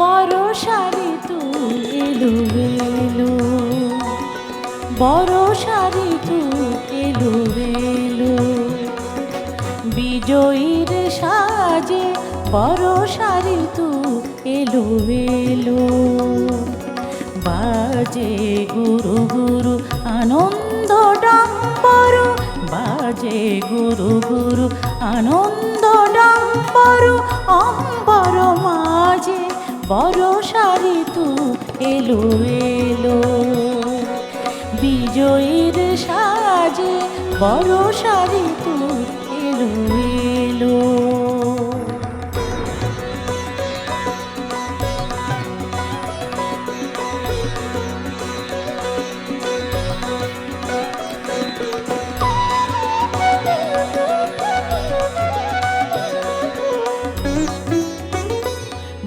বরষারি তু এলো এলো, বরষারি তু এলো এলো, বিজয়ীর সাজে বরষারি তু এলো এলো। বাজে গুরু গুরু আনন্দ ডাম্বর, বাজে গুরু গুরু আনন্দ ডাম্বর, অম্বর মাঝে বরষারি তু এলো এলো, বিজয়ীর সাজে বরষারি তু এলো এলো।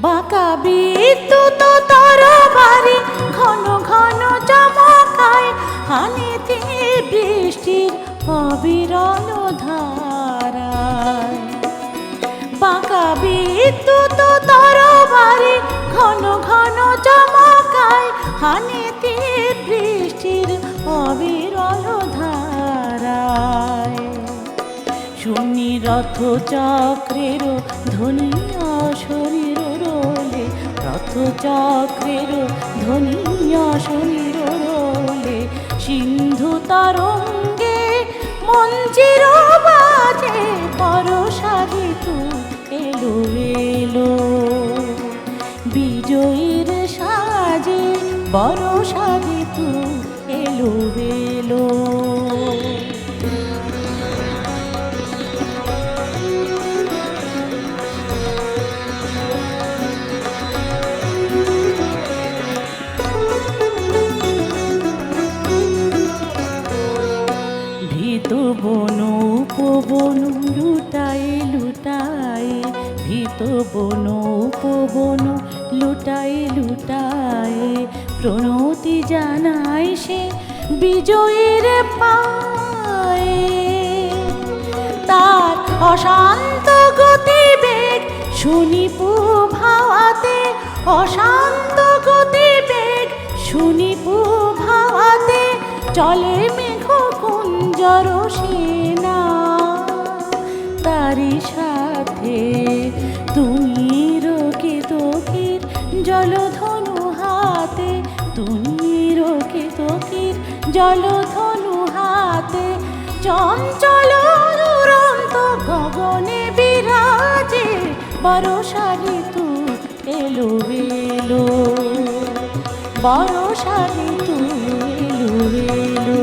বাঁকা বিদ্যুৎ তরবারি ঘন ঘন চমকায়, হানিতে বৃষ্টির অবিরল ধারায়। বাঁকা বিদ্যুৎ তরবারি ঘন ঘন চমকায়, হানিতে বৃষ্টির অবিরল ধারায়। শুনি রথ চক্রের ধ্বনি শরীর রোলে, রথ চক্রের ধ্বনি শরীর রোলে, সিন্ধু তরঙ্গে মঞ্জির বাজে বরষারি তু এলো এলো, বিজয়ীর সাজে বরষারি তু এলো এলো। বন উপবন লুটায়ে লুটায়ে, ভীত বন উপবন লুটায়ে লুটায়ে, প্রণতি জানায় সে বিজয়ীর পায়ে। তার অশান্ত গতিবেগ শুনি ভাওয়াতে, অশান্ত গতিবেগ শুনি ভাওয়াতে, চলে মেঘ কুঞ্জর সেনা। তারি সাথে তুমি রকিতকির জলধনু হাতে, তুমি রকিতকির জলধনু হাতে, চঞ্চল দুরন্ত গগনে বিরাজে বরষারি তু এলো এলো, বরষারি তু এলো এলো,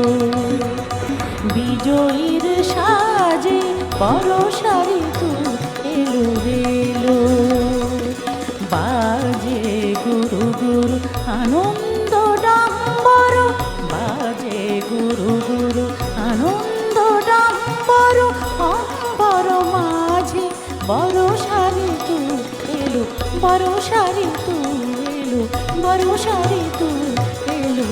বিজয়ীর সাজে বরষারি তু এলো এলো। বাজে গুরু গুরু আনন্দ ডাম্বর, বাজে গুরু গুরু আনন্দ ডাম্বর, অম্বর মাঝে বরষারি তু এলো, বরষারি তু এলো, বরষারি তু এলো।